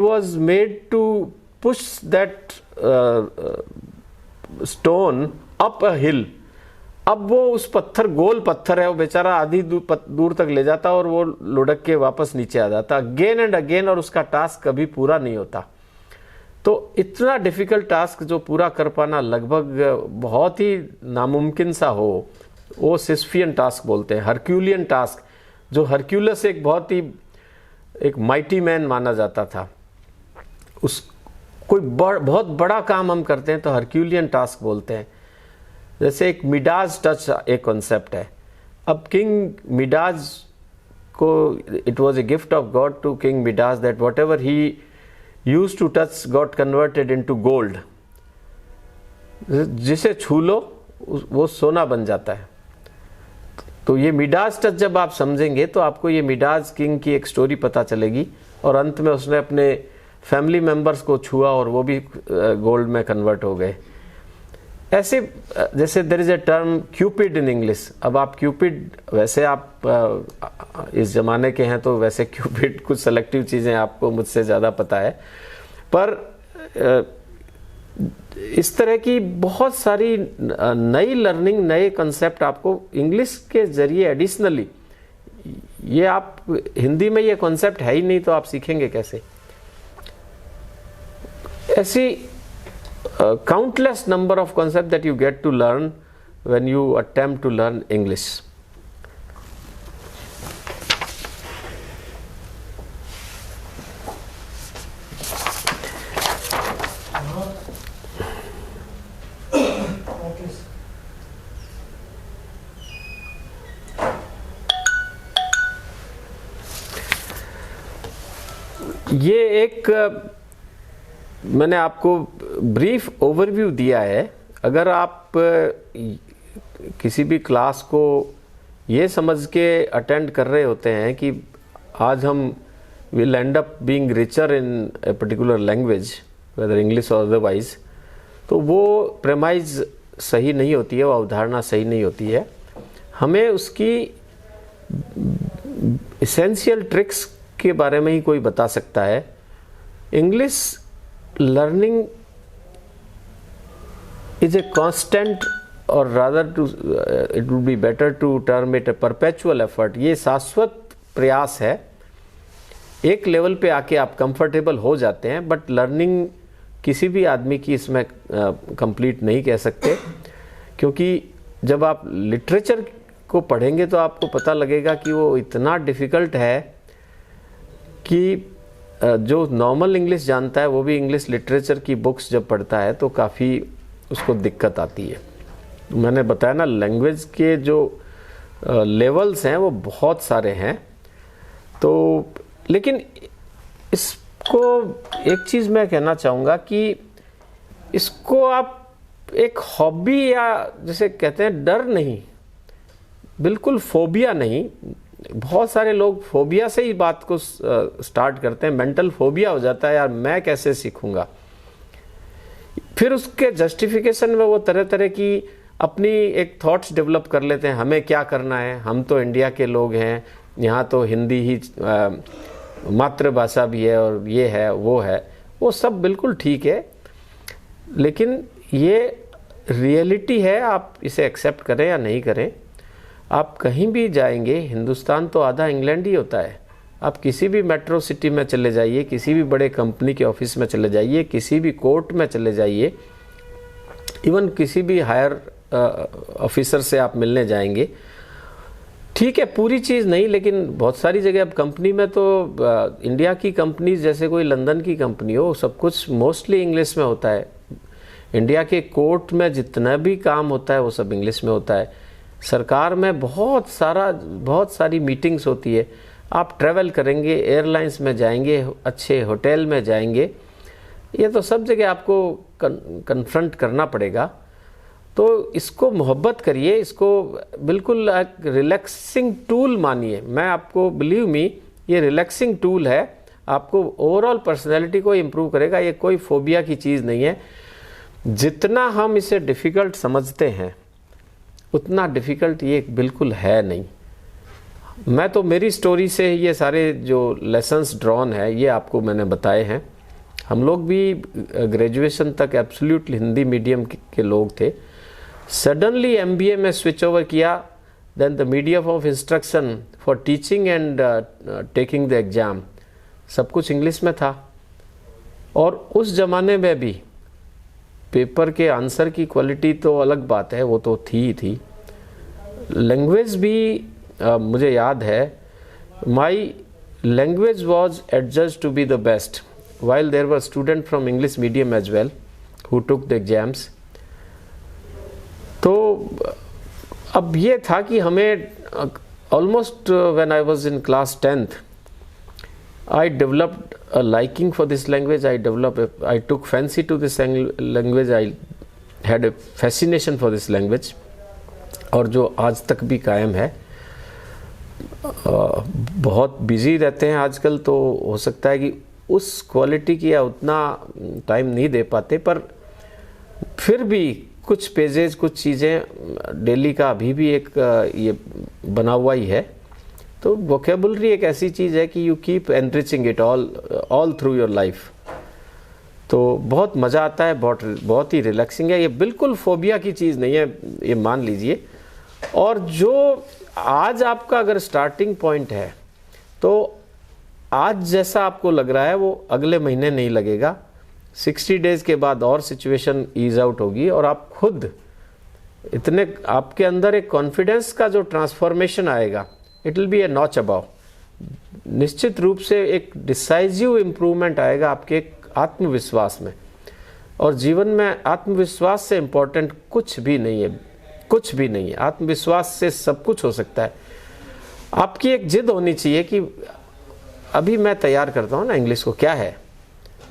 was made to push that stone up a hill. अब वो उस पत्थर, गोल पत्थर है, वो बेचारा आधी दूर तक ले जाता और वो लुढ़क के वापस नीचे आ जाता अगेन एंड अगेन, और उसका टास्क कभी पूरा नहीं होता। तो इतना डिफिकल्ट टास्क जो पूरा कर पाना लगभग बहुत ही नामुमकिन सा हो, वो सिस्फियन टास्क बोलते हैं, हरक्यूलियन टास्क। जो हरक्यूलस एक बहुत ही एक माइटी मैन माना जाता था, उस कोई बहुत बड़ा काम हम करते हैं तो हरक्यूलियन टास्क बोलते हैं। जैसे एक मिडाज टच एक कॉन्सेप्ट है। अब किंग मिडाज को, it was a gift of God to king Midas that whatever he used to touch got converted into gold. जिसे छू लो वो सोना बन जाता है। तो ये मिडाज टच जब आप समझेंगे तो आपको ये मिडाज किंग की एक स्टोरी पता चलेगी, और अंत में उसने अपने फैमिली मेंबर्स को छुआ और वो भी गोल्ड में कन्वर्ट हो गए। ऐसे जैसे there is a term Cupid in English. अब आप क्यूपिड, वैसे आप इस जमाने के हैं तो वैसे क्यूपिड कुछ सेलेक्टिव चीज़ें आपको मुझसे ज़्यादा पता है, पर इस तरह की बहुत सारी नई लर्निंग, नए कंसेप्ट आपको इंग्लिश के जरिए एडिशनली, ये आप हिंदी में ये कॉन्सेप्ट है ही नहीं तो आप सीखेंगे कैसे? ऐसी countless number of concepts that you get to learn when you attempt to learn English. ये एक मैंने आपको ब्रीफ ओवरव्यू दिया है। अगर आप किसी भी क्लास को ये समझ के अटेंड कर रहे होते हैं कि आज हम will end up being richer in a particular language, whether English or otherwise, तो वो प्रेमाइज सही नहीं होती है, वो अवधारणा सही नहीं होती है। हमें उसकी एसेंशियल ट्रिक्स के बारे में ही कोई बता सकता है। English learning is a constant, or rather to it would be better to term it a perpetual effort. ये शाश्वत प्रयास है। एक लेवल पे आके आप कंफर्टेबल हो जाते हैं, बट लर्निंग किसी भी आदमी की इसमें कंप्लीट नहीं कह सकते, क्योंकि जब आप लिटरेचर को पढ़ेंगे तो आपको पता लगेगा कि वो इतना डिफ़िकल्ट है कि जो नॉर्मल इंग्लिश जानता है वो भी इंग्लिश लिटरेचर की बुक्स जब पढ़ता है तो काफ़ी उसको दिक्कत आती है। मैंने बताया ना, लैंग्वेज के जो लेवल्स हैं वो बहुत सारे हैं। तो लेकिन इसको एक चीज़ मैं कहना चाहूँगा कि इसको आप एक हॉबी, या जैसे कहते हैं डर नहीं, बिल्कुल फोबिया नहीं। बहुत सारे लोग फोबिया से ही बात को स्टार्ट करते हैं, मेंटल फोबिया हो जाता है, यार मैं कैसे सीखूंगा। फिर उसके जस्टिफिकेशन में वो तरह तरह की अपनी एक थॉट्स डेवलप कर लेते हैं, हमें क्या करना है, हम तो इंडिया के लोग हैं, यहाँ तो हिंदी ही मातृभाषा भी है और ये है वो है, वो सब बिल्कुल ठीक है, लेकिन ये रियलिटी है। आप इसे एक्सेप्ट करें या नहीं करें, आप कहीं भी जाएंगे, हिंदुस्तान तो आधा इंग्लैंड ही होता है। आप किसी भी मेट्रो सिटी में चले जाइए, किसी भी बड़े कंपनी के ऑफिस में चले जाइए, किसी भी कोर्ट में चले जाइए, इवन किसी भी हायर ऑफिसर से आप मिलने जाएंगे, ठीक है पूरी चीज़ नहीं, लेकिन बहुत सारी जगह अब कंपनी में तो इंडिया की कंपनी जैसे कोई लंदन की कंपनी हो, सब कुछ मोस्टली इंग्लिश में होता है। इंडिया के कोर्ट में जितना भी काम होता है वो सब इंग्लिश में होता है। सरकार में बहुत सारी मीटिंग्स होती है। आप ट्रैवल करेंगे, एयरलाइंस में जाएंगे, अच्छे होटल में जाएंगे, ये तो सब जगह आपको कन्फ्रंट करना पड़ेगा। तो इसको मोहब्बत करिए, इसको बिल्कुल एक रिलैक्सिंग टूल मानिए। मैं आपको, बिलीव मी, ये रिलैक्सिंग टूल है, आपको ओवरऑल पर्सनैलिटी को इम्प्रूव करेगा। ये कोई फोबिया की चीज़ नहीं है। जितना हम इसे डिफ़िकल्ट समझते हैं उतना डिफ़िकल्ट ये बिल्कुल है नहीं। मैं तो मेरी स्टोरी से ये सारे जो लेसन्स ड्रॉन है ये आपको मैंने बताए हैं। हम लोग भी ग्रेजुएशन तक एब्सोल्युटली हिंदी मीडियम के लोग थे। सडनली एमबीए में स्विच ओवर किया, then the medium of instruction for teaching and taking the exam सब कुछ इंग्लिश में था। और उस ज़माने में भी पेपर के आंसर की क्वालिटी तो अलग बात है, वो तो थी ही थी। लैंग्वेज भी मुझे याद है, my language was adjust to be the best while there were students from English medium as well who took the exams। तो अब ये था कि हमें almost when I was in class 10th I developed a liking for this language। I took fancy to this language। I had a fascination for this language और जो आज तक भी कायम है। बहुत बिजी रहते हैं आजकल, तो हो सकता है कि उस क्वालिटी की या उतना टाइम नहीं दे पाते, पर फिर भी कुछ पेजेस, कुछ चीज़ें डेली का अभी भी एक ये बना हुआ ही है। तो वोकेबुलरी एक ऐसी चीज़ है कि you keep enriching it all through your life. तो बहुत मज़ा आता है, बहुत ही रिलैक्सिंग है। ये बिल्कुल फोबिया की चीज़ नहीं है, ये मान लीजिए। और जो आज आपका अगर स्टार्टिंग पॉइंट है, तो आज जैसा आपको लग रहा है वो अगले महीने नहीं लगेगा। 60 डेज के बाद और सिचुएशन ईज आउट होगी और आप खुद इतने, आपके अंदर एक कॉन्फिडेंस का जो ट्रांसफॉर्मेशन आएगा, it will be A notch above. निश्चित रूप से एक डिसाइसिव इम्प्रूवमेंट आएगा आपके आत्मविश्वास में। और जीवन में आत्मविश्वास से इम्पोर्टेंट कुछ भी नहीं है, कुछ भी नहीं है। आत्मविश्वास से सब कुछ हो सकता है। आपकी एक जिद होनी चाहिए कि अभी मैं तैयार करता हूँ ना इंग्लिश को, क्या है,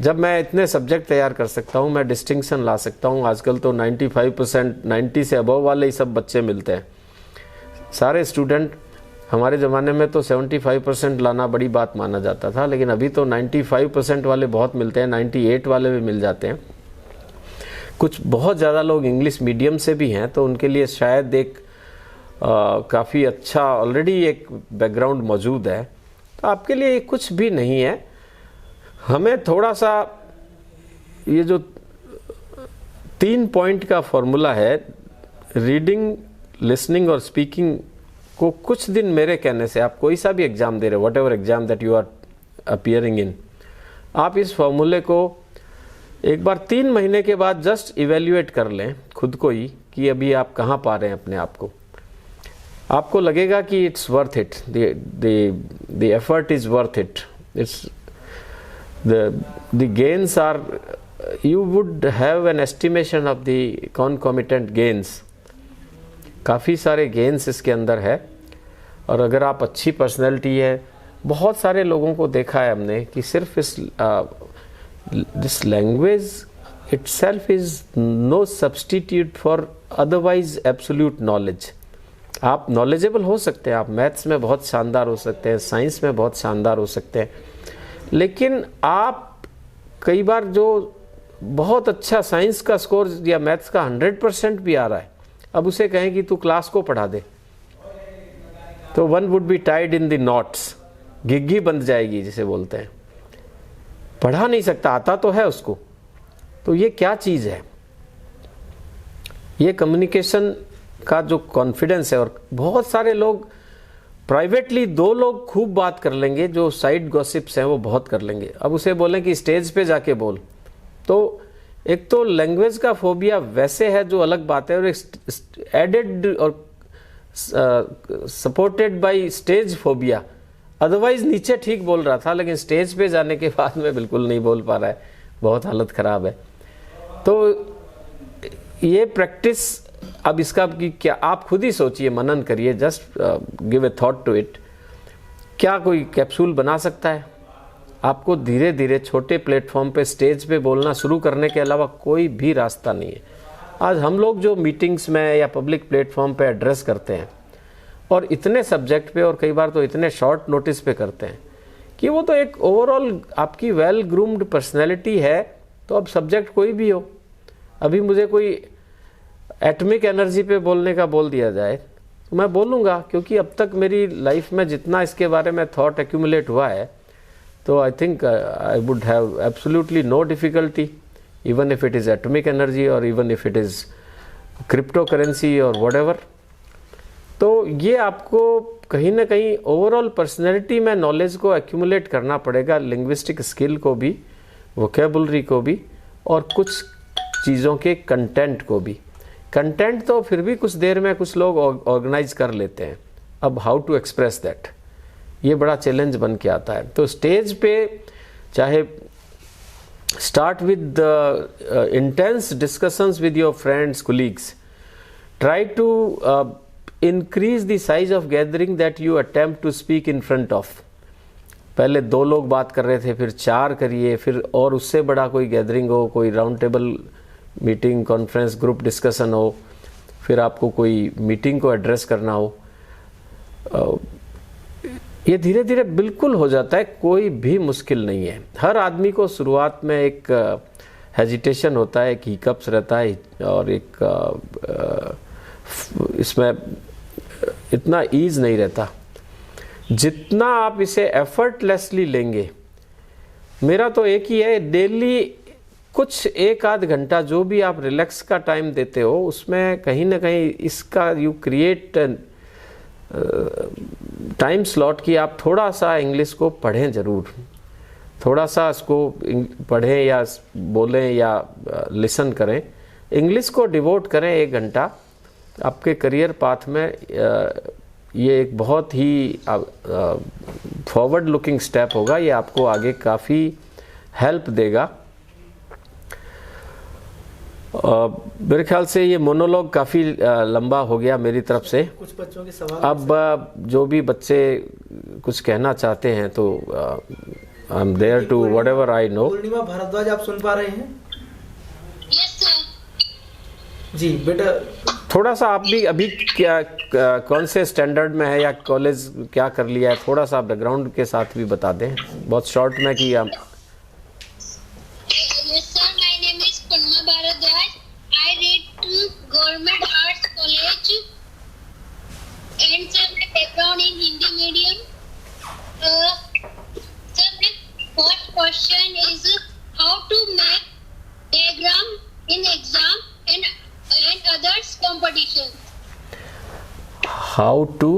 जब मैं इतने सब्जेक्ट तैयार कर सकता हूँ, मैं डिस्टिंक्शन ला सकता हूँ। आजकल तो 95%, 90 से अबव वाले ही सब बच्चे मिलते हैं। सारे स्टूडेंट, हमारे ज़माने में तो 75% लाना बड़ी बात माना जाता था, लेकिन अभी तो 95% वाले बहुत मिलते हैं, 98 वाले भी मिल जाते हैं। कुछ बहुत ज़्यादा लोग इंग्लिश मीडियम से भी हैं, तो उनके लिए शायद एक काफ़ी अच्छा ऑलरेडी एक बैकग्राउंड मौजूद है। तो आपके लिए ये कुछ भी नहीं है। हमें थोड़ा सा ये जो 3 पॉइंट का फॉर्मूला है, रीडिंग, लिसनिंग और स्पीकिंग को कुछ दिन मेरे कहने से, आप कोई सा भी एग्ज़ाम दे रहे हो, whatever exam that you are appearing in, आप इस फॉर्मूले को एक बार 3 महीने के बाद जस्ट इवेल्युएट कर लें खुद को ही कि अभी आप कहाँ पा रहे हैं अपने आप को। आपको लगेगा कि it's worth it, the effort is worth it, it's the gains are, you would have an estimation of the concomitant gains. काफ़ी सारे गेन्स इसके अंदर है। और अगर आप अच्छी पर्सनैलिटी है, बहुत सारे लोगों को देखा है हमने कि सिर्फ इस this language itself is no substitute for otherwise absolute knowledge. आप नॉलेजेबल हो सकते हैं, आप मैथ्स में बहुत शानदार हो सकते हैं, साइंस में बहुत शानदार हो सकते हैं, लेकिन आप कई बार जो बहुत अच्छा साइंस का स्कोर या मैथ्स का 100% भी आ रहा है, अब उसे कहें कि तू क्लास को पढ़ा दे, तो one would be tied in the knots, घिग्गी बंध जाएगी जिसे बोलते हैं। पढ़ा नहीं सकता, आता तो है उसको। तो ये क्या चीज़ है? ये कम्युनिकेशन का जो कॉन्फिडेंस है। और बहुत सारे लोग प्राइवेटली 2 लोग खूब बात कर लेंगे, जो साइड गॉसिप्स हैं वो बहुत कर लेंगे। अब उसे बोलें कि स्टेज पे जाके बोल, तो एक तो लैंग्वेज का फोबिया वैसे है जो अलग बात है, और एडेड और supported by stage phobia. Otherwise नीचे ठीक बोल रहा था, लेकिन स्टेज पे जाने के बाद में बिल्कुल नहीं बोल पा रहा है, बहुत हालत ख़राब है। तो ये प्रैक्टिस, अब इसका क्या, आप खुद ही सोचिए, मनन करिए, just give a thought to it. क्या कोई कैप्सूल बना सकता है? आपको धीरे धीरे छोटे प्लेटफॉर्म पे, स्टेज पे बोलना शुरू करने के अलावा कोई भी रास्ता नहीं है। आज हम लोग जो मीटिंग्स में या पब्लिक प्लेटफॉर्म पे एड्रेस करते हैं, और इतने सब्जेक्ट पे, और कई बार तो इतने शॉर्ट नोटिस पे करते हैं कि वो तो एक ओवरऑल आपकी वेल ग्रूम्ड पर्सनैलिटी है। तो अब सब्जेक्ट कोई भी हो, अभी मुझे कोई एटमिक एनर्जी पे बोलने का बोल दिया जाए तो मैं बोलूँगा, क्योंकि अब तक मेरी लाइफ में जितना इसके बारे में थॉट एक्यूमुलेट हुआ है, तो I think I would have absolutely no difficulty, even if it is atomic energy और even if it is crypto currency और व्हाटएवर। तो ये आपको कहीं ना कहीं ओवरऑल पर्सनैलिटी में नॉलेज को एक्यूमुलेट करना पड़ेगा, लिंग्विस्टिक स्किल को भी, वोकेबुलरी को भी, और कुछ चीज़ों के कंटेंट को भी। कंटेंट तो फिर भी कुछ देर में कुछ लोग ऑर्गेनाइज कर लेते हैं, अब हाउ टू एक्सप्रेस दैट, ये बड़ा चैलेंज बन के आता है। तो स्टेज पे चाहे start with intense discussions with your friends, colleagues, try to increase the size of gathering that you attempt to speak in front of। पहले 2 लोग बात कर रहे थे, फिर 4 करिए, फिर और उससे बड़ा कोई गैदरिंग हो, कोई round table meeting, conference, group discussion हो, फिर आपको कोई मीटिंग को एड्रेस करना हो। ये धीरे धीरे बिल्कुल हो जाता है, कोई भी मुश्किल नहीं है। हर आदमी को शुरुआत में एक हेजिटेशन होता है, एक हिकअप्स रहता है, और एक इसमें इतना ईज नहीं रहता। जितना आप इसे एफर्टलेसली लेंगे, मेरा तो एक ही है, डेली कुछ 1 आध घंटा जो भी आप रिलैक्स का टाइम देते हो, उसमें कहीं ना कहीं इसका यू क्रिएट टाइम स्लॉट कि आप थोड़ा सा इंग्लिश को पढ़ें ज़रूर, थोड़ा सा इसको पढ़ें या बोलें या लिसन करें, इंग्लिश को डिवोट करें 1 घंटा। आपके करियर पाथ में ये एक बहुत ही फॉरवर्ड लुकिंग स्टेप होगा, ये आपको आगे काफ़ी हेल्प देगा। मेरे ख्याल से ये मोनोलॉग काफ़ी लंबा हो गया मेरी तरफ से। कुछ बच्चों के सवाल, अब जो भी बच्चे कुछ कहना चाहते हैं तो I am there to whatever I know. Purnima Bhardwaj, आप सुन पा रहे हैं? Yes sir. जी बेटा, थोड़ा सा आप भी अभी क्या कौन से स्टैंडर्ड में है या कॉलेज क्या कर लिया है, थोड़ा सा बैकग्राउंड के साथ भी बता दें, बहुत शॉर्ट में कि आप। Yes sir, my name is Punma Bharadwaj. I read to Government Arts College and sir my background in Hindi medium. Sir, my first question is how to make diagram in exam and others competition. How to,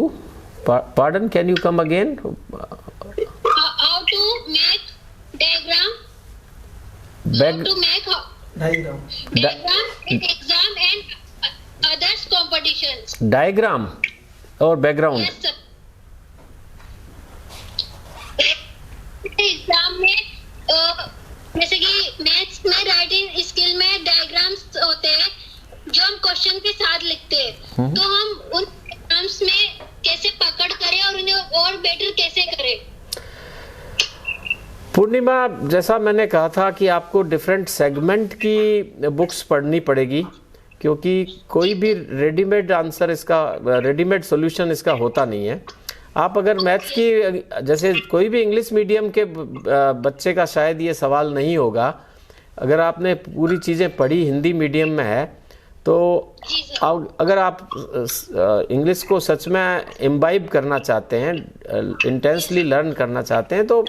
pardon, can you come again? How to make diagram. How to make diagram diagram in exam and others competitions. Diagram और background. Yes sir. Exam में जैसे कि maths में writing skill में diagrams होते हैं जो हम क्वेश्चन के साथ लिखते हैं, तो हम उन डायग्राम्स में कैसे पकड़ करें और उन्हें और बेटर कैसे करें। पूर्णिमा, जैसा मैंने कहा था कि आपको डिफरेंट सेगमेंट की बुक्स पढ़नी पड़ेगी, क्योंकि कोई भी रेडीमेड आंसर इसका, रेडीमेड सॉल्यूशन इसका होता नहीं है। आप अगर मैथ्स की, जैसे कोई भी इंग्लिश मीडियम के बच्चे का शायद ये सवाल नहीं होगा, अगर आपने पूरी चीज़ें पढ़ी हिंदी मीडियम में है, तो अगर आप इंग्लिश को सच में इम्बाइब करना चाहते हैं, इंटेंसली लर्न करना चाहते हैं, तो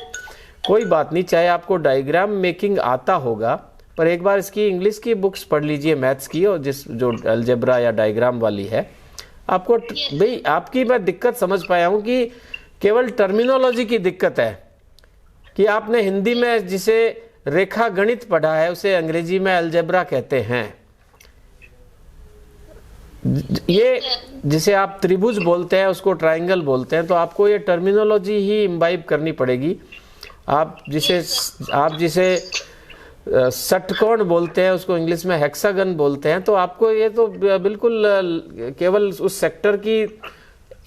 कोई बात नहीं, चाहे आपको डायग्राम मेकिंग आता होगा, पर एक बार इसकी इंग्लिश की बुक्स पढ़ लीजिए मैथ्स की, और जो अलजेब्रा या डायग्राम वाली है, आपको भाई आपकी मैं दिक्कत समझ पाया हूँ कि केवल टर्मिनोलॉजी की दिक्कत है कि आपने हिंदी में जिसे रेखा गणित पढ़ा है उसे अंग्रेजी में अलजेब्रा कहते हैं। ये जिसे आप त्रिभुज बोलते हैं उसको ट्रायंगल बोलते हैं, तो आपको ये टर्मिनोलॉजी ही इम्बाइब करनी पड़ेगी। आप जिसे षटकोण बोलते हैं उसको इंग्लिश में हेक्सागन बोलते हैं, तो आपको ये तो बिल्कुल केवल उस सेक्टर की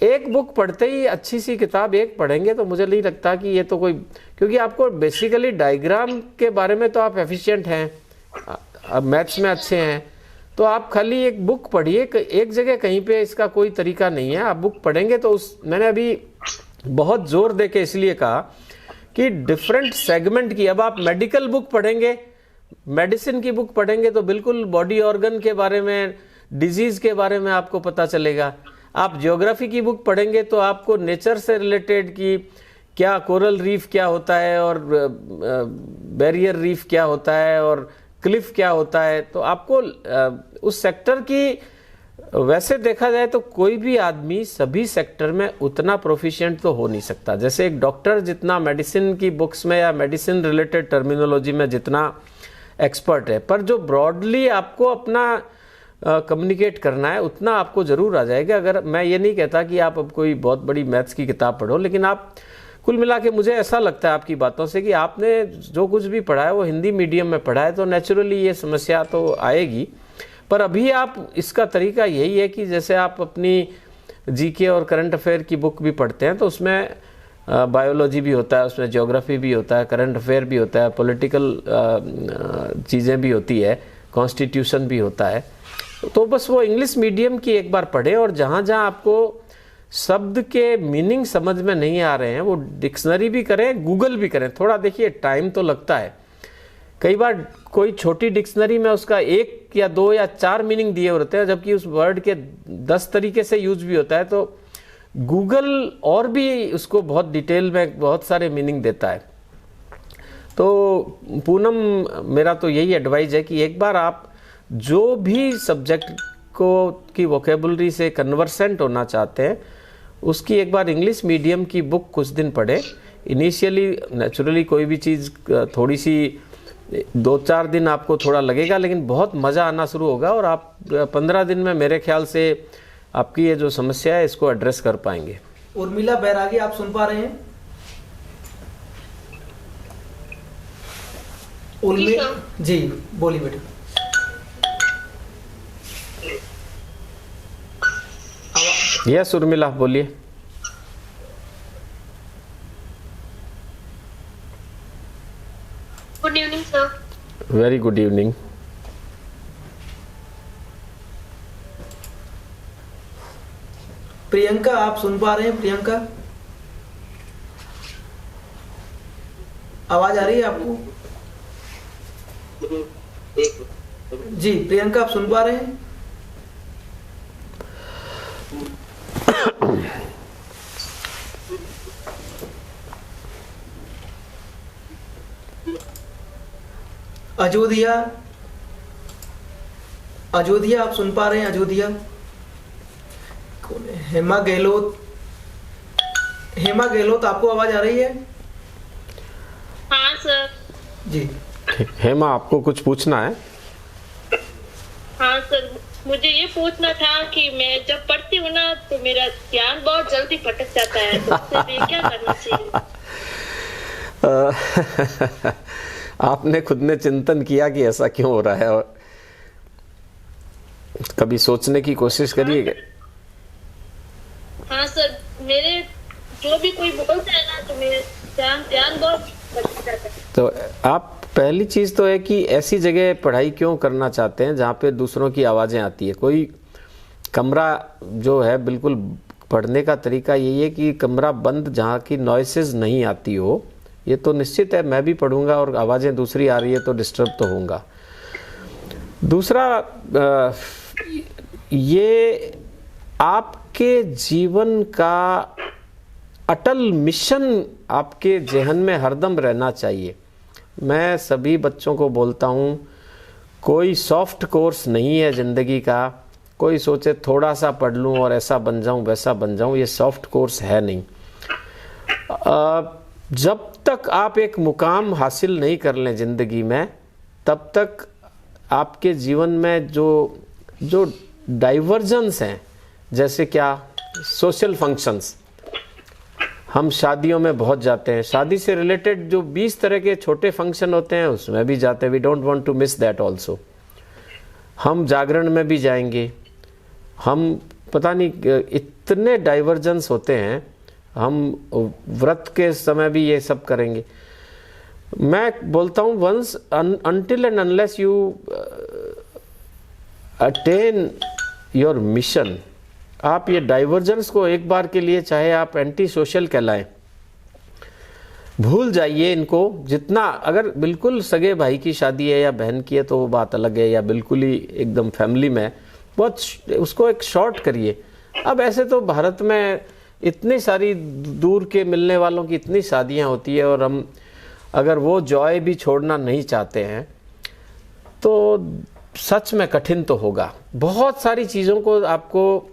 एक बुक पढ़ते ही, अच्छी सी किताब एक पढ़ेंगे तो मुझे नहीं लगता कि ये तो कोई, क्योंकि आपको बेसिकली डायग्राम के बारे में तो आप एफिशिएंट हैं, अब मैथ्स में अच्छे हैं, तो आप खाली एक बुक पढ़िए, एक जगह कहीं पे इसका कोई तरीका नहीं है। आप बुक पढ़ेंगे तो मैंने अभी बहुत जोर दे के इसलिए कहा कि डिफरेंट सेगमेंट की, अब आप मेडिकल बुक पढ़ेंगे, मेडिसिन की बुक पढ़ेंगे तो बिल्कुल बॉडी ऑर्गन के बारे में, डिजीज के बारे में आपको पता चलेगा। आप ज्योग्राफी की बुक पढ़ेंगे तो आपको नेचर से रिलेटेड कि क्या कोरल रीफ क्या होता है और बैरियर रीफ क्या होता है और क्लिफ क्या होता है, तो आपको उस सेक्टर की, वैसे देखा जाए तो कोई भी आदमी सभी सेक्टर में उतना प्रोफिशिएंट तो हो नहीं सकता। जैसे एक डॉक्टर जितना मेडिसिन की बुक्स में या मेडिसिन रिलेटेड टर्मिनोलॉजी में जितना एक्सपर्ट है, पर जो ब्रॉडली आपको अपना कम्युनिकेट करना है उतना आपको जरूर आ जाएगा। अगर मैं ये नहीं कहता कि आप अब कोई बहुत बड़ी मैथ्स की किताब पढ़ो, लेकिन आप कुल मिला के, मुझे ऐसा लगता है आपकी बातों से कि आपने जो कुछ भी पढ़ा है वो हिंदी मीडियम में पढ़ा है, तो नेचुरली ये समस्या तो आएगी। पर अभी आप, इसका तरीका यही है कि जैसे आप अपनी जीके और करंट अफेयर की बुक भी पढ़ते हैं तो उसमें बायोलॉजी भी होता है, उसमें ज्योग्राफी भी होता है, करंट अफेयर भी होता है, पॉलिटिकल चीज़ें भी होती है, कॉन्स्टिट्यूशन भी होता है। तो बस वो इंग्लिश मीडियम की एक बार पढ़ें और जहाँ जहाँ आपको शब्द के मीनिंग समझ में नहीं आ रहे हैं वो डिक्शनरी भी करें, गूगल भी करें। थोड़ा देखिए टाइम तो लगता है, कई बार कोई छोटी डिक्शनरी में उसका 1 या 2 या 4 मीनिंग दिए होते हैं, जबकि उस वर्ड के 10 तरीके से यूज भी होता है। तो गूगल और भी उसको बहुत डिटेल में बहुत सारे मीनिंग देता है। तो पूनम, मेरा तो यही एडवाइस है कि एक बार आप जो भी सब्जेक्ट को की वोकेबुलरी से कन्वर्सेंट होना चाहते हैं उसकी एक बार इंग्लिश मीडियम की बुक कुछ दिन पढ़े। इनिशियली नेचुरली कोई भी चीज़ थोड़ी सी 2-4 दिन आपको थोड़ा लगेगा, लेकिन बहुत मज़ा आना शुरू होगा और आप 15 दिन में मेरे ख्याल से आपकी ये जो समस्या है इसको एड्रेस कर पाएंगे। उर्मिला बैरागी, आप सुन पा रहे हैं? उर्मिला जी, बोलिए बेटा। यस उर्मिला, बोलिए। Good evening sir. Very good evening. Priyanka, आप सुन पा रहे हैं? प्रियंका, आवाज आ रही है आपको? जी प्रियंका, आप सुन पा रहे हैं? अयोध्या, अयोध्या, आप सुन पा रहे हैं? अयोध्या, कौन है? हेमा गहलोत, हेमा गहलोत, आपको आवाज आ रही है? हाँ सर। जी हेमा, आपको कुछ पूछना है? हाँ सर, मुझे ये पूछना था कि मैं जब पढ़ती हूँ ना तो मेरा ध्यान बहुत जल्दी भटक जाता है, तो उसके लिए क्या करना चाहिए? आपने खुद ने चिंतन किया कि ऐसा क्यों हो रहा है और कभी सोचने की कोशिश करिएगा? हाँ सर, मेरे जो भी कोई बोलता है ना तो मेरे ध्यान बहुत भटक जाता है। तो आप, पहली चीज तो है कि ऐसी जगह पढ़ाई क्यों करना चाहते हैं जहाँ पे दूसरों की आवाजें आती है। कोई कमरा जो है, बिल्कुल पढ़ने का तरीका यही है कि कमरा बंद जहाँ की नॉइसेस नहीं आती हो। ये तो निश्चित है, मैं भी पढ़ूंगा और आवाजें दूसरी आ रही है तो डिस्टर्ब तो होऊंगा। दूसरा, ये आपके जीवन का अटल मिशन आपके जहन में हरदम रहना चाहिए। मैं सभी बच्चों को बोलता हूँ, कोई सॉफ्ट कोर्स नहीं है ज़िंदगी का। कोई सोचे थोड़ा सा पढ़ लूँ और ऐसा बन जाऊँ वैसा बन जाऊँ, ये सॉफ्ट कोर्स है नहीं। जब तक आप एक मुकाम हासिल नहीं कर लें ज़िंदगी में, तब तक आपके जीवन में जो डाइवर्जेंस हैं, जैसे क्या सोशल फंक्शंस, हम शादियों में बहुत जाते हैं, शादी से रिलेटेड जो 20 तरह के छोटे फंक्शन होते हैं उसमें भी जाते हैं। We don't want to miss that also. हम जागरण में भी जाएंगे, हम पता नहीं इतने डाइवर्जेंस होते हैं, हम व्रत के समय भी ये सब करेंगे। मैं बोलता हूँ, once until and unless you attain your mission, आप ये डाइवर्जेंस को एक बार के लिए, चाहे आप एंटी सोशल कहलाएं, भूल जाइए इनको। जितना, अगर बिल्कुल सगे भाई की शादी है या बहन की है तो वो बात अलग है, या बिल्कुल ही एकदम फैमिली में, बहुत उसको एक शॉर्ट करिए। अब ऐसे तो भारत में इतनी सारी दूर के मिलने वालों की इतनी शादियां होती है, और हम अगर वो जॉय भी छोड़ना नहीं चाहते हैं तो सच में कठिन तो होगा। बहुत सारी चीज़ों को आपको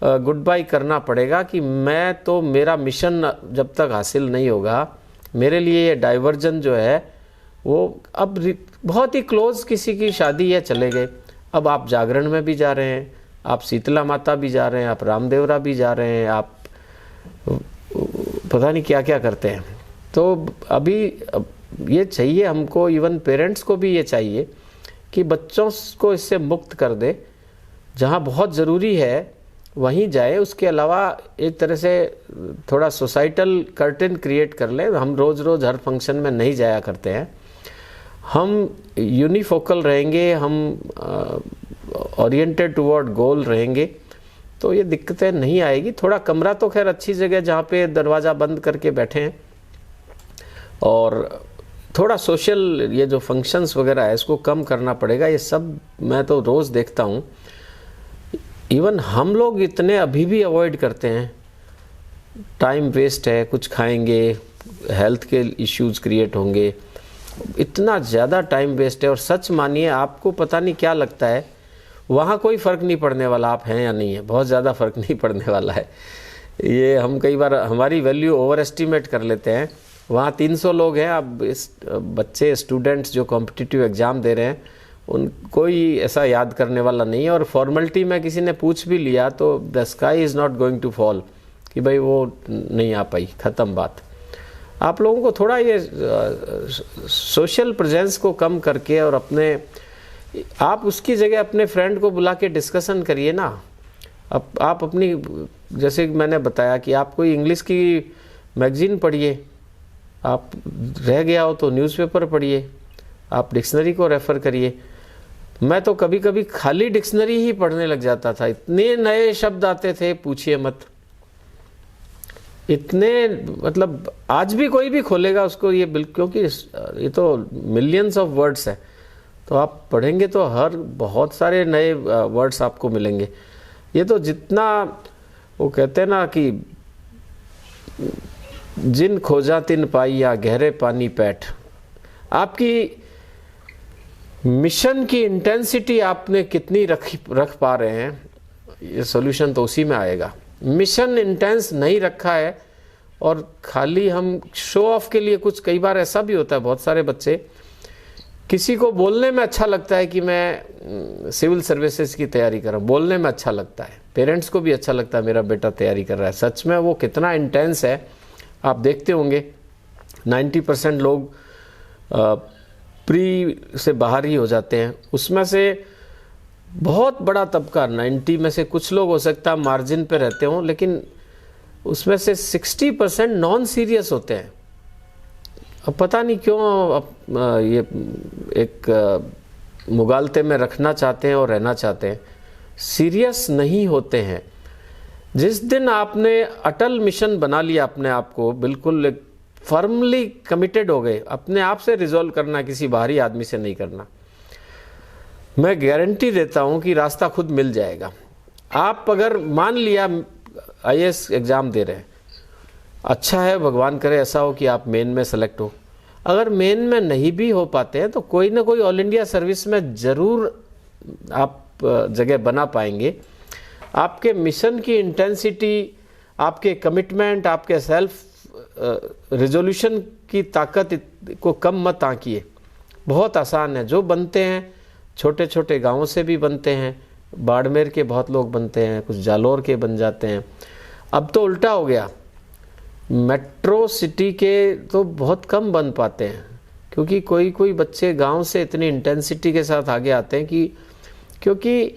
गुड बाय करना पड़ेगा कि मैं तो, मेरा मिशन जब तक हासिल नहीं होगा, मेरे लिए ये डाइवर्जन जो है वो, अब बहुत ही क्लोज किसी की शादी है, चले गए, अब आप जागरण में भी जा रहे हैं, आप शीतला माता भी जा रहे हैं, आप रामदेवरा भी जा रहे हैं, आप पता नहीं क्या क्या करते हैं। तो अभी ये चाहिए हमको, इवन पेरेंट्स को भी ये चाहिए कि बच्चों को इससे मुक्त कर दे, जहाँ बहुत ज़रूरी है वहीं जाए, उसके अलावा एक तरह से थोड़ा सोसाइटल कर्टेन क्रिएट कर ले। हम रोज़ रोज़ हर फंक्शन में नहीं जाया करते हैं, हम यूनिफोकल रहेंगे, हम ओरिएंटेड टुवर्ड गोल रहेंगे, तो ये दिक्कतें नहीं आएगी। थोड़ा कमरा तो खैर अच्छी जगह जहाँ पे दरवाज़ा बंद करके बैठे हैं, और थोड़ा सोशल ये जो फंक्शंस वगैरह है इसको कम करना पड़ेगा। ये सब मैं तो रोज़ देखता हूँ, इवन हम लोग इतने अभी भी अवॉइड करते हैं, टाइम वेस्ट है, कुछ खाएंगे, हेल्थ के इश्यूज़ क्रिएट होंगे, इतना ज़्यादा टाइम वेस्ट है। और सच मानिए, आपको पता नहीं क्या लगता है, वहाँ कोई फ़र्क नहीं पड़ने वाला आप हैं या नहीं है, बहुत ज़्यादा फ़र्क नहीं पड़ने वाला है। ये हम कई बार हमारी वैल्यू ओवर एस्टिमेट कर लेते हैं। वहाँ 300 लोग हैं, अब इस बच्चे स्टूडेंट्स जो कॉम्पिटिटिव एग्ज़ाम दे रहे हैं, उन कोई ऐसा याद करने वाला नहीं है। और फॉर्मेलिटी में किसी ने पूछ भी लिया तो the sky is not going to fall, कि भाई वो नहीं आ पाई, ख़त्म बात। आप लोगों को थोड़ा ये सोशल प्रेजेंस को कम करके, और अपने, आप उसकी जगह अपने फ्रेंड को बुला के डिस्कशन करिए ना। अब आप अपनी, जैसे मैंने बताया कि आप कोई इंग्लिश की मैगज़ीन पढ़िए, आप रह गया हो तो न्यूज़पेपर पढ़िए, आप डिक्शनरी को रेफ़र करिए। मैं तो कभी कभी खाली डिक्शनरी ही पढ़ने लग जाता था, इतने नए शब्द आते थे पूछिए मत, इतने, मतलब आज भी कोई भी खोलेगा उसको ये क्योंकि ये तो मिलियंस ऑफ वर्ड्स है, तो आप पढ़ेंगे तो हर बहुत सारे नए वर्ड्स आपको मिलेंगे। ये तो जितना वो कहते हैं ना कि जिन खोजा तिन पाई या गहरे पानी पैठ, आपकी मिशन की इंटेंसिटी आपने कितनी रख पा रहे हैं, ये सॉल्यूशन तो उसी में आएगा। मिशन इंटेंस नहीं रखा है और खाली हम शो ऑफ के लिए, कुछ कई बार ऐसा भी होता है, बहुत सारे बच्चे, किसी को बोलने में अच्छा लगता है कि मैं सिविल सर्विसेज की तैयारी कर रहा हूँ, बोलने में अच्छा लगता है, पेरेंट्स को भी अच्छा लगता है मेरा बेटा तैयारी कर रहा है। सच में वो कितना इंटेंस है आप देखते होंगे। 90% लोग प्री से बाहर ही हो जाते हैं, उसमें से बहुत बड़ा तबका 90 में से कुछ लोग हो सकता है मार्जिन पे रहते हों, लेकिन उसमें से 60% नॉन सीरियस होते हैं। अब पता नहीं क्यों ये एक मुगालते में रखना चाहते हैं और रहना चाहते हैं, सीरियस नहीं होते हैं। जिस दिन आपने अटल मिशन बना लिया अपने आप को, बिल्कुल फर्मली कमिटेड हो गए, अपने आप से रिजॉल्व करना, किसी बाहरी आदमी से नहीं करना, मैं गारंटी देता हूं कि रास्ता खुद मिल जाएगा। आप अगर मान लिया IAS एग्ज़ाम दे रहे हैं, अच्छा है, भगवान करे ऐसा हो कि आप मेन में सेलेक्ट हो। अगर मेन में नहीं भी हो पाते हैं तो कोई ना कोई ऑल इंडिया सर्विस में ज़रूर आप जगह बना पाएंगे। आपके मिशन की इंटेंसिटी, आपके कमिटमेंट, आपके सेल्फ रिजोल्यूशन की ताकत को कम मत आंकिए। बहुत आसान है, जो बनते हैं छोटे छोटे गांवों से भी बनते हैं, बाड़मेर के बहुत लोग बनते हैं, कुछ जालोर के बन जाते हैं। अब तो उल्टा हो गया, मेट्रो सिटी के तो बहुत कम बन पाते हैं, क्योंकि कोई कोई बच्चे गांव से इतनी इंटेंसिटी के साथ आगे आते हैं कि, क्योंकि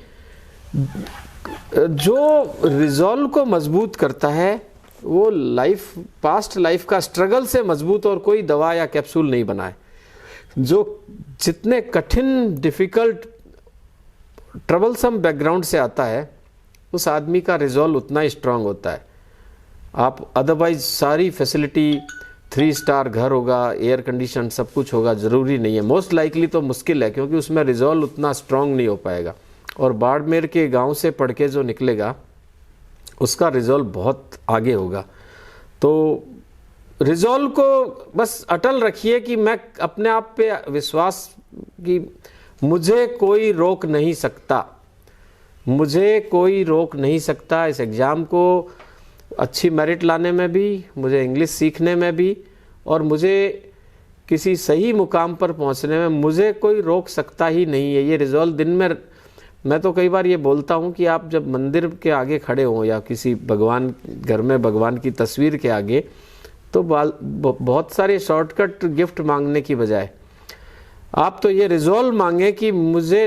जो रिजॉल्व को मजबूत करता है वो लाइफ, पास्ट लाइफ का स्ट्रगल से मजबूत और कोई दवा या कैप्सूल नहीं बना है। जो जितने कठिन, डिफ़िकल्ट, ट्रबलसम बैकग्राउंड से आता है, उस आदमी का रिजॉल्व उतना ही स्ट्रांग होता है। आप अदरवाइज सारी फैसिलिटी, 3 स्टार घर होगा, एयर कंडीशन सब कुछ होगा, ज़रूरी नहीं है। मोस्ट लाइकली तो मुश्किल है, क्योंकि उसमें रिजॉल्व उतना स्ट्रांग नहीं हो पाएगा। और बाड़मेर के गांव से पढ़ के जो निकलेगा उसका रिजॉल्व बहुत आगे होगा। तो रिजॉल्व को बस अटल रखिए कि मैं अपने आप पे विश्वास कि मुझे कोई रोक नहीं सकता, मुझे कोई रोक नहीं सकता इस एग्ज़ाम को अच्छी मेरिट लाने में भी, मुझे इंग्लिश सीखने में भी, और मुझे किसी सही मुकाम पर पहुंचने में मुझे कोई रोक सकता ही नहीं है। ये रिजॉल्व दिन में, मैं तो कई बार ये बोलता हूँ कि आप जब मंदिर के आगे खड़े हों या किसी भगवान घर में भगवान की तस्वीर के आगे, तो बहुत सारे शॉर्टकट गिफ्ट मांगने की बजाय आप तो ये रिजॉल्व मांगे कि मुझे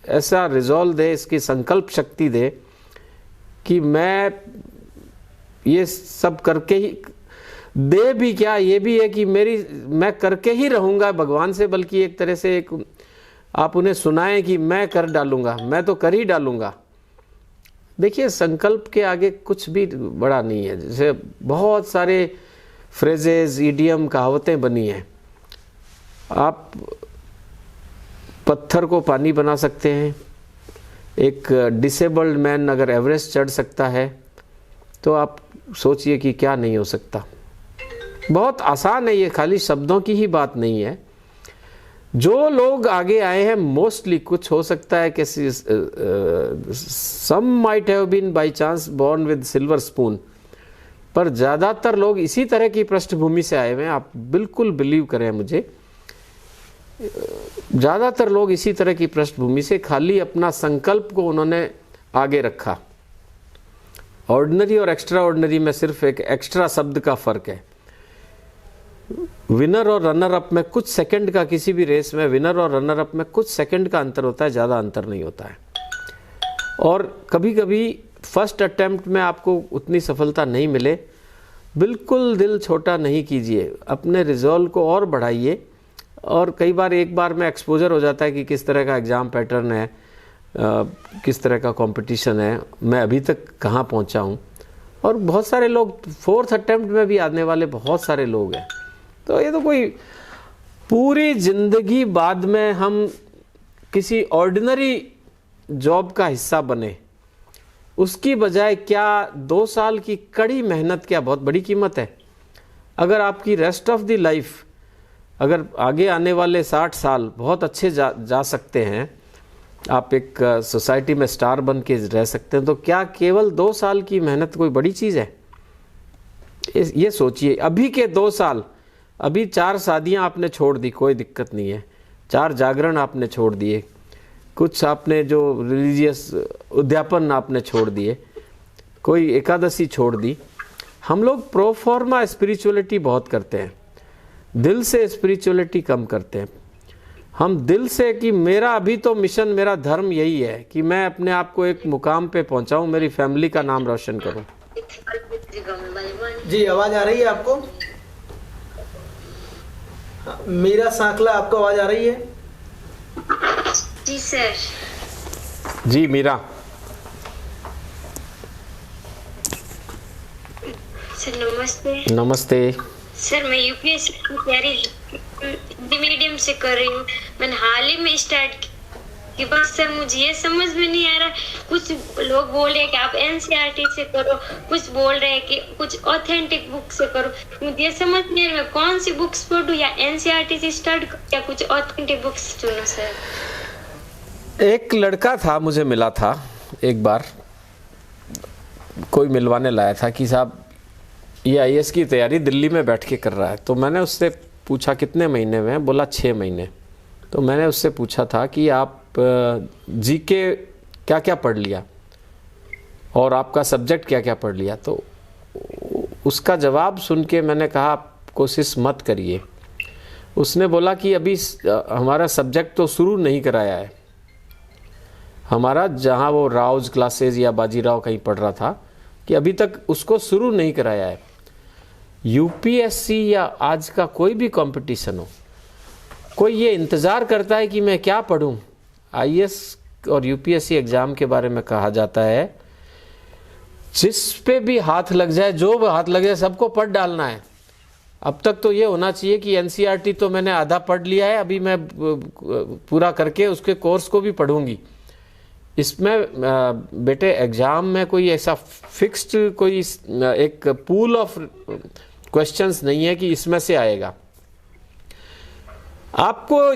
ऐसा रिजॉल्व दे, इसकी संकल्प शक्ति दे कि मैं ये सब करके ही दे भी क्या, ये भी है कि मैं करके ही रहूँगा भगवान से, बल्कि एक तरह से एक आप उन्हें सुनाएं कि मैं कर डालूँगा, मैं तो कर ही डालूँगा। देखिए संकल्प के आगे कुछ भी बड़ा नहीं है। जैसे बहुत सारे फ्रेजेस, इडियम, कहावतें बनी हैं। आप पत्थर को पानी बना सकते हैं। एक डिसेबल्ड मैन अगर एवरेस्ट चढ़ सकता है तो आप सोचिए कि क्या नहीं हो सकता। बहुत आसान है, ये खाली शब्दों की ही बात नहीं है। जो लोग आगे आए हैं मोस्टली, कुछ हो सकता है कि some might have been by chance born with silver spoon, पर ज़्यादातर लोग इसी तरह की पृष्ठभूमि से आए हुए हैं। आप बिल्कुल बिलीव करें मुझे, ज़्यादातर लोग इसी तरह की पृष्ठभूमि से, खाली अपना संकल्प को उन्होंने आगे रखा। ऑर्डिनरी और एक्स्ट्रा ऑर्डिनरी में सिर्फ एक एक्स्ट्रा शब्द का फर्क है। विनर और रनर अप में कुछ सेकंड का, किसी भी रेस में विनर और रनर अप में कुछ सेकंड का अंतर होता है, ज़्यादा अंतर नहीं होता है। और कभी कभी फर्स्ट अटेम्प्ट में आपको उतनी सफलता नहीं मिले, बिल्कुल दिल छोटा नहीं कीजिए, अपने रिजॉल्व को और बढ़ाइए। और कई बार एक बार में एक्सपोजर हो जाता है कि किस तरह का एग्ज़ाम पैटर्न है, किस तरह का कंपटीशन है, मैं अभी तक कहाँ पहुँचा हूँ। और बहुत सारे लोग फोर्थ अटेम्प्ट में भी आने वाले बहुत सारे लोग हैं। तो ये तो कोई पूरी ज़िंदगी बाद में हम किसी ऑर्डिनरी जॉब का हिस्सा बने, उसकी बजाय क्या 2 साल की कड़ी मेहनत क्या बहुत बड़ी कीमत है। अगर आपकी रेस्ट ऑफ द लाइफ, अगर आगे आने वाले 60 साल बहुत अच्छे जा सकते हैं, आप एक सोसाइटी में स्टार बन के रह सकते हैं, तो क्या केवल 2 साल की मेहनत कोई बड़ी चीज़ है? ये सोचिए, अभी के 2 साल, अभी 4 शादियां आपने छोड़ दी, कोई दिक्कत नहीं है, 4 जागरण आपने छोड़ दिए, कुछ आपने जो रिलीजियस उद्यापन आपने छोड़ दिए, कोई एकादशी छोड़ दी। हम लोग प्रोफॉर्मा स्पिरिचुअलिटी बहुत करते हैं, दिल से स्पिरिचुअलिटी कम करते हैं। हम दिल से कि मेरा अभी तो मिशन, मेरा धर्म यही है कि मैं अपने आप को एक मुकाम पे पहुंचाऊं, मेरी फैमिली का नाम रोशन करूं। जी आवाज आ रही है आपको? मीरा सांकला, आपको आवाज आ रही है? जी सर। जी मीरा। सर नमस्ते। नमस्ते। सर मैं यूपीएससी की तैयारी हिंदी मीडियम से कर रही हूँ। मैंने हाल ही में स्टार्ट की, बस सर मुझे ये समझ में नहीं आ रहा। कुछ लोग बोल रहे हैं कि आप एनसीईआरटी से करो, कुछ बोल रहे हैं कि कुछ ऑथेंटिक बुक से करो। मुझे ये समझ नहीं आ रहा कौन सी बुक्स पढ़ूं, या एनसीईआरटी से स्टार्ट या कुछ ऑथेंटिक बुक्स चुनो सर। एक लड़का था, मुझे मिला था एक बार, कोई मिलवाने लाया था कि साहब ये आईएएस की तैयारी दिल्ली में बैठ के कर रहा है। तो मैंने उससे पूछा कितने महीने में, बोला 6 महीने। तो मैंने उससे पूछा था कि आप जीके क्या क्या पढ़ लिया और आपका सब्जेक्ट क्या क्या पढ़ लिया। तो उसका जवाब सुन के मैंने कहा आप कोशिश मत करिए। उसने बोला कि अभी हमारा सब्जेक्ट तो शुरू नहीं कराया है, हमारा जहाँ वो राउज क्लासेज या बाजीराव कहीं पढ़ रहा था, कि अभी तक उसको शुरू नहीं कराया है। यूपीएससी या आज का कोई भी कंपटीशन हो, कोई ये इंतज़ार करता है कि मैं क्या पढूं। आईएएस और यूपीएससी एग्ज़ाम के बारे में कहा जाता है जिस पे भी हाथ लग जाए, जो भी हाथ लग जाए, सबको पढ़ डालना है। अब तक तो ये होना चाहिए कि एनसीईआरटी तो मैंने आधा पढ़ लिया है, अभी मैं पूरा करके उसके कोर्स को भी पढ़ूंगी। इसमें बेटे एग्जाम में कोई ऐसा फिक्स्ड कोई एक पूल ऑफ क्वेश्चंस नहीं है कि इसमें से आएगा। आपको